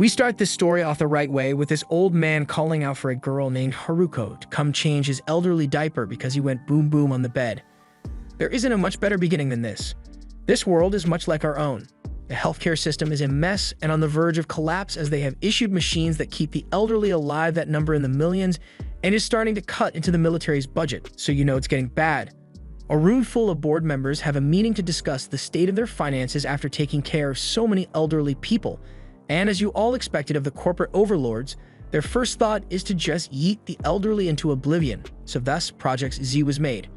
We start this story off the right way with this old man calling out for a girl named Haruko to come change his elderly diaper because he went boom boom on the bed. There isn't a much better beginning than this. This world is much like our own. The healthcare system is a mess and on the verge of collapse as they have issued machines that keep the elderly alive that number in the millions and is starting to cut into the military's budget, so you know it's getting bad. A room full of board members have a meeting to discuss the state of their finances after taking care of so many elderly people. And as you all expected of the corporate overlords, their first thought is to just yeet the elderly into oblivion, so thus Project Z was made.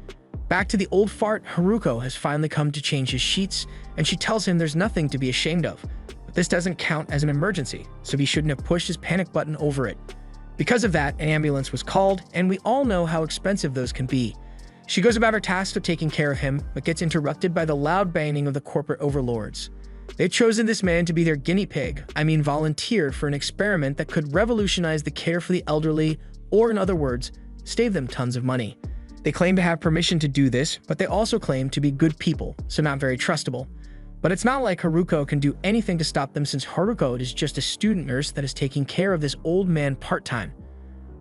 Back to the old fart, Haruko has finally come to change his sheets, and she tells him there's nothing to be ashamed of. But this doesn't count as an emergency, so he shouldn't have pushed his panic button over it. Because of that, an ambulance was called, and we all know how expensive those can be. She goes about her task of taking care of him, but gets interrupted by the loud banging of the corporate overlords. They've chosen this man to be their guinea pig, volunteer for an experiment that could revolutionize the care for the elderly, or in other words, save them tons of money. They claim to have permission to do this, but they also claim to be good people, so not very trustable. But it's not like Haruko can do anything to stop them since Haruko is just a student nurse that is taking care of this old man part-time.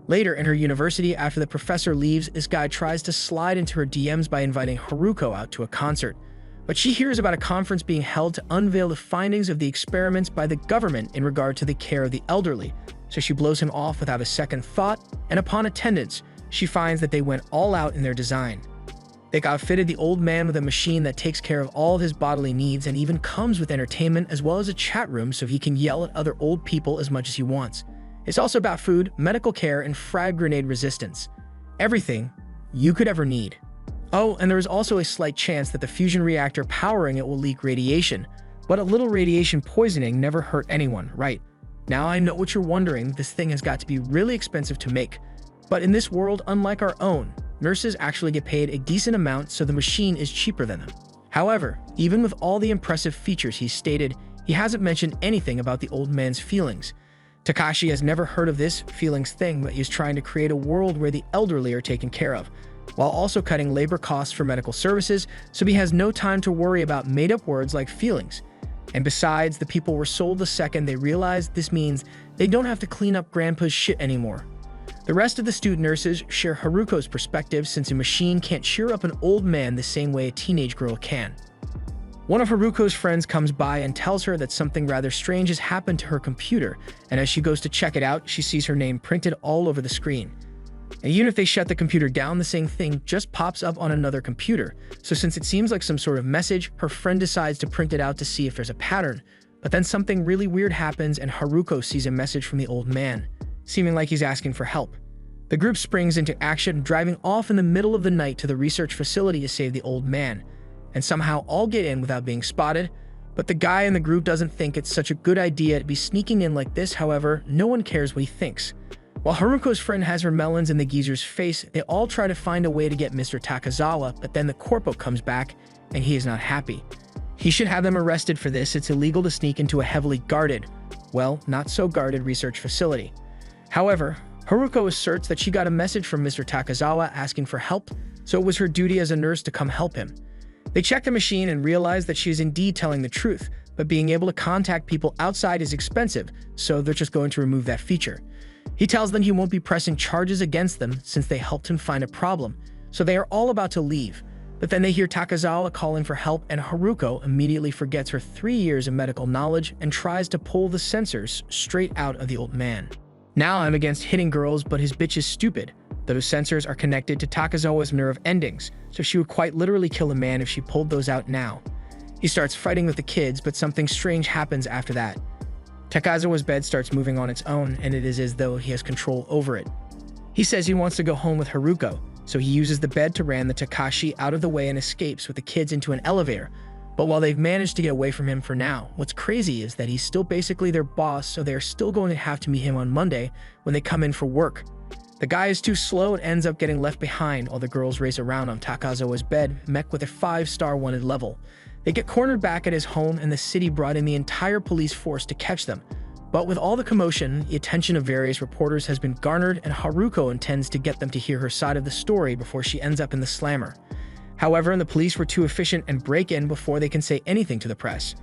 Later in her university, after the professor leaves, this guy tries to slide into her DMs by inviting Haruko out to a concert. But she hears about a conference being held to unveil the findings of the experiments by the government in regard to the care of the elderly, so she blows him off without a second thought, and upon attendance, she finds that they went all out in their design. They outfitted the old man with a machine that takes care of all of his bodily needs and even comes with entertainment as well as a chat room so he can yell at other old people as much as he wants. It's also about food, medical care, and frag grenade resistance. Everything you could ever need. Oh, and there is also a slight chance that the fusion reactor powering it will leak radiation, but a little radiation poisoning never hurt anyone, right? Now I know what you're wondering, this thing has got to be really expensive to make. But in this world, unlike our own, nurses actually get paid a decent amount, so the machine is cheaper than them. However, even with all the impressive features he's stated, he hasn't mentioned anything about the old man's feelings. Takashi has never heard of this feelings thing, but he is trying to create a world where the elderly are taken care of, while also cutting labor costs for medical services, so he has no time to worry about made-up words like feelings. And besides, the people were sold the second they realized this means they don't have to clean up grandpa's shit anymore. The rest of the student nurses share Haruko's perspective since a machine can't cheer up an old man the same way a teenage girl can. One of Haruko's friends comes by and tells her that something rather strange has happened to her computer, and as she goes to check it out, she sees her name printed all over the screen. And even if they shut the computer down, the same thing just pops up on another computer. So since it seems like some sort of message, her friend decides to print it out to see if there's a pattern. But then something really weird happens and Haruko sees a message from the old man, seeming like he's asking for help. The group springs into action, driving off in the middle of the night to the research facility to save the old man. And somehow all get in without being spotted. But the guy in the group doesn't think it's such a good idea to be sneaking in like this. However, no one cares what he thinks. While Haruko's friend has her melons in the geezer's face, they all try to find a way to get Mr. Takazawa, but then the corpo comes back, and he is not happy. He should have them arrested for this. It's illegal to sneak into a heavily guarded, well, not so guarded research facility. However, Haruko asserts that she got a message from Mr. Takazawa asking for help, so it was her duty as a nurse to come help him. They check the machine and realize that she is indeed telling the truth, but being able to contact people outside is expensive, so they're just going to remove that feature. He tells them he won't be pressing charges against them since they helped him find a problem, so they are all about to leave. But then they hear Takazawa calling for help and Haruko immediately forgets her 3 years of medical knowledge and tries to pull the sensors straight out of the old man. Now I'm against hitting girls, but his bitch is stupid. Those sensors are connected to Takazawa's nerve endings, so she would quite literally kill a man if she pulled those out now. He starts fighting with the kids, but something strange happens after that. Takazawa's bed starts moving on its own, and it is as though he has control over it. He says he wants to go home with Haruko, so he uses the bed to ram the Takashi out of the way and escapes with the kids into an elevator. But while they've managed to get away from him for now, what's crazy is that he's still basically their boss, so they are still going to have to meet him on Monday when they come in for work. The guy is too slow and ends up getting left behind while the girls race around on Takazawa's bed, mech with a 5-star wanted level. They get cornered back at his home and the city brought in the entire police force to catch them. But with all the commotion, the attention of various reporters has been garnered and Haruko intends to get them to hear her side of the story before she ends up in the slammer. However, the police were too efficient and break in before they can say anything to the press.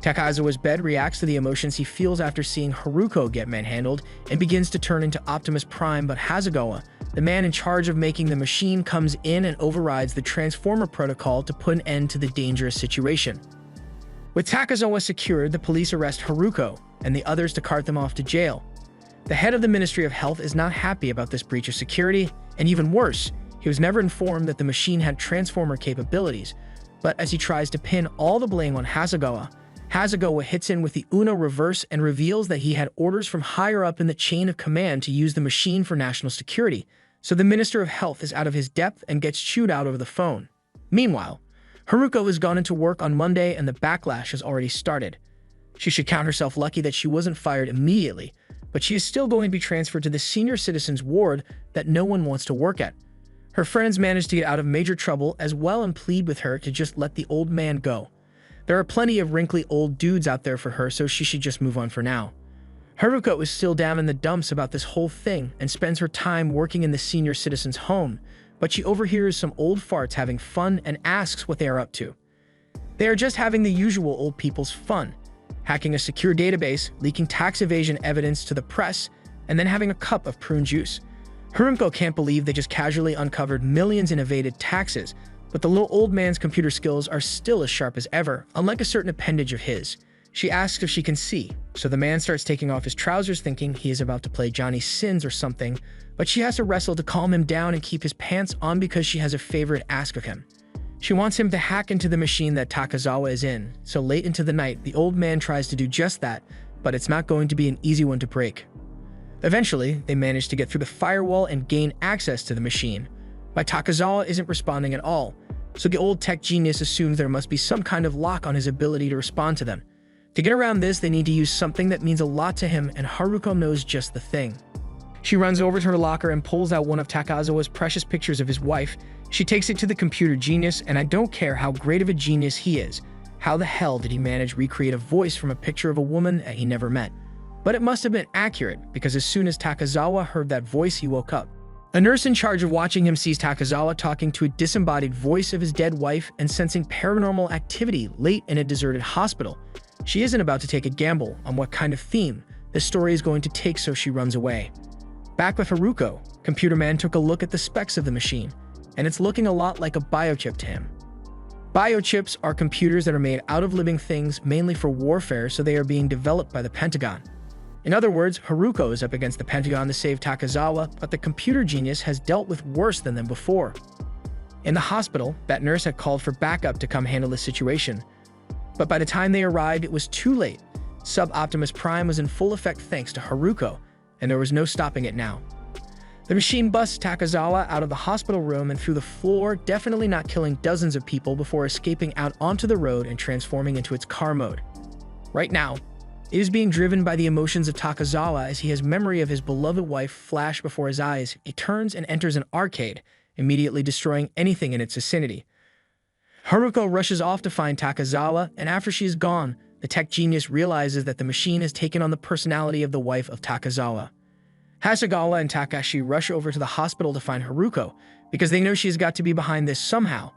Takazawa's bed reacts to the emotions he feels after seeing Haruko get manhandled and begins to turn into Optimus Prime, but Hasegawa, the man in charge of making the machine, comes in and overrides the Transformer protocol to put an end to the dangerous situation. With Takazawa secured, the police arrest Haruko and the others to cart them off to jail. The head of the Ministry of Health is not happy about this breach of security, and even worse, he was never informed that the machine had Transformer capabilities. But as he tries to pin all the blame on Hasegawa, Hasegawa hits in with the Uno reverse and reveals that he had orders from higher up in the chain of command to use the machine for national security, so the Minister of Health is out of his depth and gets chewed out over the phone. Meanwhile, Haruko has gone into work on Monday and the backlash has already started. She should count herself lucky that she wasn't fired immediately, but she is still going to be transferred to the senior citizens ward that no one wants to work at. Her friends manage to get out of major trouble as well and plead with her to just let the old man go. There are plenty of wrinkly old dudes out there for her, so she should just move on for now. Haruko is still down in the dumps about this whole thing and spends her time working in the senior citizen's home, but she overhears some old farts having fun and asks what they are up to. They are just having the usual old people's fun, hacking a secure database, leaking tax evasion evidence to the press, and then having a cup of prune juice. Haruko can't believe they just casually uncovered millions in evaded taxes, but the little old man's computer skills are still as sharp as ever, unlike a certain appendage of his. She asks if she can see, so the man starts taking off his trousers thinking he is about to play Johnny Sins or something, but she has to wrestle to calm him down and keep his pants on because she has a favor to ask of him. She wants him to hack into the machine that Takazawa is in, so late into the night, the old man tries to do just that, but it's not going to be an easy one to break. Eventually, they manage to get through the firewall and gain access to the machine, but Takazawa isn't responding at all, so the old tech genius assumes there must be some kind of lock on his ability to respond to them. To get around this, they need to use something that means a lot to him, and Haruko knows just the thing. She runs over to her locker and pulls out one of Takazawa's precious pictures of his wife. She takes it to the computer genius, and I don't care how great of a genius he is. How the hell did he manage to recreate a voice from a picture of a woman that he never met? But it must have been accurate, because as soon as Takazawa heard that voice, he woke up. A nurse in charge of watching him sees Takazawa talking to a disembodied voice of his dead wife and sensing paranormal activity late in a deserted hospital. She isn't about to take a gamble on what kind of theme this story is going to take, so she runs away. Back with Haruko, Computer Man took a look at the specs of the machine, and it's looking a lot like a biochip to him. Biochips are computers that are made out of living things mainly for warfare, so they are being developed by the Pentagon. In other words, Haruko is up against the Pentagon to save Takazawa, but the computer genius has dealt with worse than them before. In the hospital, that nurse had called for backup to come handle the situation, but by the time they arrived, it was too late. Sub-Optimus Prime was in full effect thanks to Haruko, and there was no stopping it now. The machine busts Takazawa out of the hospital room and through the floor, definitely not killing dozens of people before escaping out onto the road and transforming into its car mode. Right now, it is being driven by the emotions of Takazawa as he has memory of his beloved wife flash before his eyes. He turns and enters an arcade, immediately destroying anything in its vicinity. Haruko rushes off to find Takazawa, and after she is gone, the tech genius realizes that the machine has taken on the personality of the wife of Takazawa. Hasegawa and Takashi rush over to the hospital to find Haruko, because they know she has got to be behind this somehow.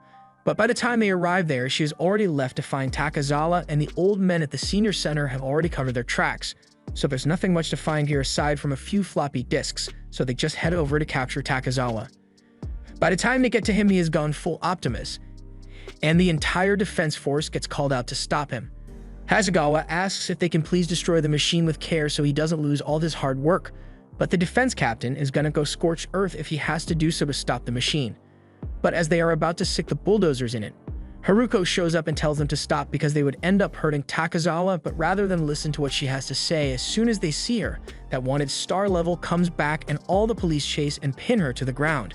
But by the time they arrive there, she has already left to find Takazawa, and the old men at the senior center have already covered their tracks. So there's nothing much to find here aside from a few floppy disks, so they just head over to capture Takazawa. By the time they get to him, he has gone full Optimus, and the entire defense force gets called out to stop him. Hasegawa asks if they can please destroy the machine with care so he doesn't lose all this hard work, but the defense captain is gonna go scorched earth if he has to do so to stop the machine. But as they are about to stick the bulldozers in it, Haruko shows up and tells them to stop because they would end up hurting Takazawa, but rather than listen to what she has to say, as soon as they see her, that wanted star level comes back and all the police chase and pin her to the ground.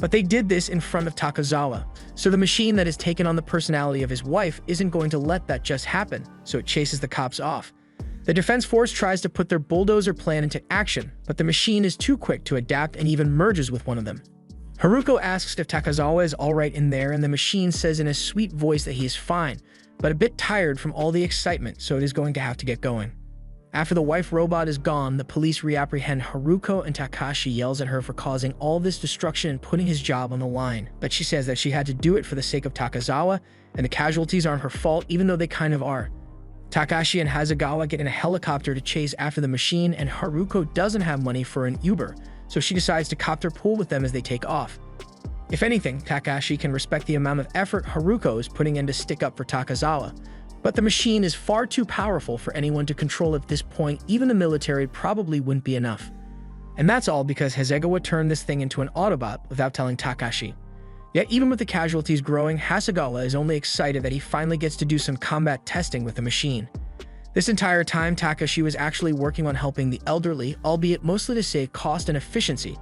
But they did this in front of Takazawa, so the machine that has taken on the personality of his wife isn't going to let that just happen, so it chases the cops off. The defense force tries to put their bulldozer plan into action, but the machine is too quick to adapt and even merges with one of them. Haruko asks if Takazawa is alright in there, and the machine says in a sweet voice that he is fine, but a bit tired from all the excitement, so it is going to have to get going. After the wife robot is gone, the police reapprehend Haruko, and Takashi yells at her for causing all this destruction and putting his job on the line. But she says that she had to do it for the sake of Takazawa, and the casualties aren't her fault, even though they kind of are. Takashi and Hasegawa get in a helicopter to chase after the machine, and Haruko doesn't have money for an Uber, so she decides to copter pool with them as they take off. If anything, Takashi can respect the amount of effort Haruko is putting in to stick up for Takazawa, but the machine is far too powerful for anyone to control at this point. Even the military probably wouldn't be enough. And that's all because Hasegawa turned this thing into an Autobot without telling Takashi. Yet even with the casualties growing, Hasegawa is only excited that he finally gets to do some combat testing with the machine. This entire time, Takashi was actually working on helping the elderly, albeit mostly to save cost and efficiency.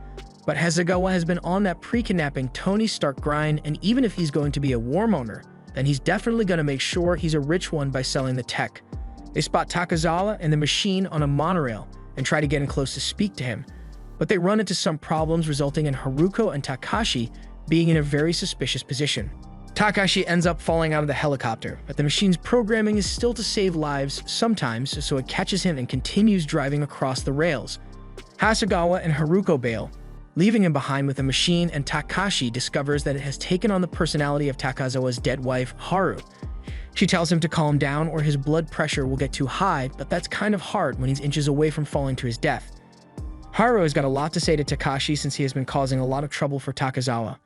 But Hasegawa has been on that pre-kidnapping Tony Stark grind, and even if he's going to be a warmonger, then he's definitely going to make sure he's a rich one by selling the tech. They spot Takazawa and the machine on a monorail and try to get in close to speak to him, but they run into some problems, resulting in Haruko and Takashi being in a very suspicious position. Takashi ends up falling out of the helicopter, but the machine's programming is still to save lives sometimes, so it catches him and continues driving across the rails. Hasegawa and Haruko bail, leaving him behind with the machine, and Takashi discovers that it has taken on the personality of Takazawa's dead wife, Haru. She tells him to calm down or his blood pressure will get too high, but that's kind of hard when he's inches away from falling to his death. Haru has got a lot to say to Takashi since he has been causing a lot of trouble for Takazawa.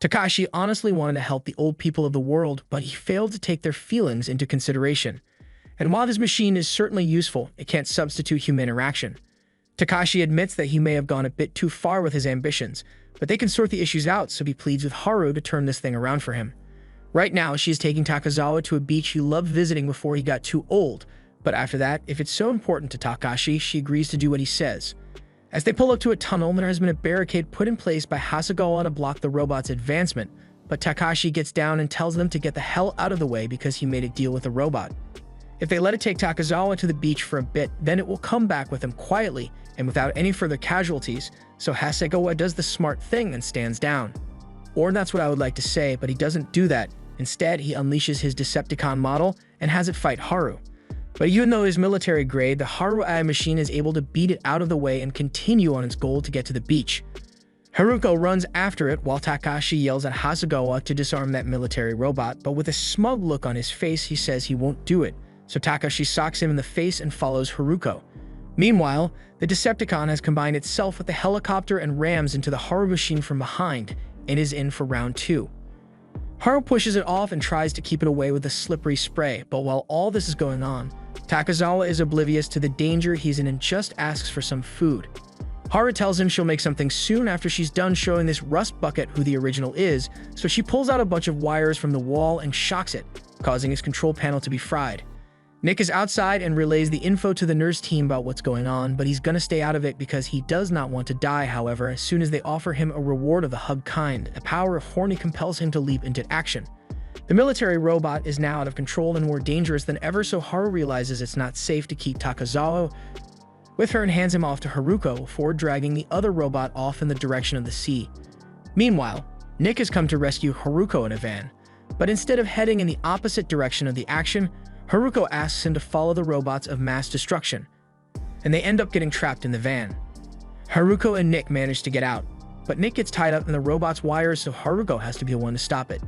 Takashi honestly wanted to help the old people of the world, but he failed to take their feelings into consideration. And while this machine is certainly useful, it can't substitute human interaction. Takashi admits that he may have gone a bit too far with his ambitions, but they can sort the issues out, so he pleads with Haru to turn this thing around for him. Right now, she is taking Takazawa to a beach he loved visiting before he got too old, but after that, if it's so important to Takashi, she agrees to do what he says. As they pull up to a tunnel, there has been a barricade put in place by Hasegawa to block the robot's advancement, but Takashi gets down and tells them to get the hell out of the way because he made a deal with the robot. If they let it take Takazawa to the beach for a bit, then it will come back with him quietly and without any further casualties, so Hasegawa does the smart thing and stands down. Or that's what I would like to say, but he doesn't do that. Instead, he unleashes his Decepticon model and has it fight Haru. But even though it is military grade, the Haru AI machine is able to beat it out of the way and continue on its goal to get to the beach. Haruko runs after it while Takashi yells at Hasegawa to disarm that military robot, but with a smug look on his face, he says he won't do it, so Takashi socks him in the face and follows Haruko. Meanwhile, the Decepticon has combined itself with the helicopter and rams into the Haru machine from behind and is in for round 2. Haru pushes it off and tries to keep it away with a slippery spray, but while all this is going on, Takazawa is oblivious to the danger he's in and just asks for some food. Haru tells him she'll make something soon after she's done showing this rust bucket who the original is, so she pulls out a bunch of wires from the wall and shocks it, causing his control panel to be fried. Nick is outside and relays the info to the nurse team about what's going on, but he's gonna stay out of it because he does not want to die. However, as soon as they offer him a reward of the hug kind, the power of Horny compels him to leap into action. The military robot is now out of control and more dangerous than ever, so Haru realizes it's not safe to keep Takazawa with her and hands him off to Haruko before dragging the other robot off in the direction of the sea. Meanwhile, Nick has come to rescue Haruko in a van, but instead of heading in the opposite direction of the action, Haruko asks him to follow the robots of mass destruction, and they end up getting trapped in the van. Haruko and Nick manage to get out, but Nick gets tied up in the robot's wires, so Haruko has to be the one to stop it.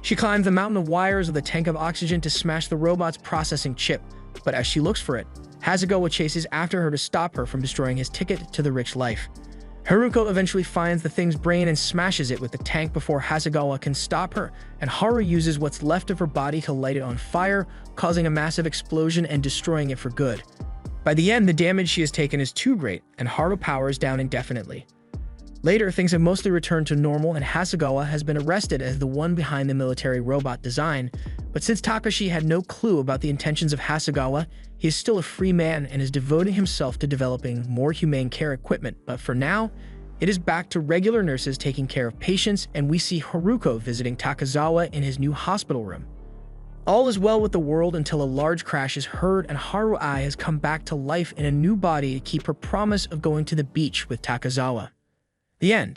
She climbs the mountain of wires with a tank of oxygen to smash the robot's processing chip, but as she looks for it, Hasegawa chases after her to stop her from destroying his ticket to the rich life. Haruko eventually finds the thing's brain and smashes it with the tank before Hasegawa can stop her, and Haru uses what's left of her body to light it on fire, causing a massive explosion and destroying it for good. By the end, the damage she has taken is too great, and Haru powers down indefinitely. Later, things have mostly returned to normal, and Hasegawa has been arrested as the one behind the military robot design, but since Takashi had no clue about the intentions of Hasegawa, he is still a free man and is devoting himself to developing more humane care equipment. But for now, it is back to regular nurses taking care of patients, and we see Haruko visiting Takazawa in his new hospital room. All is well with the world until a large crash is heard and Haru Ai has come back to life in a new body to keep her promise of going to the beach with Takazawa. The end.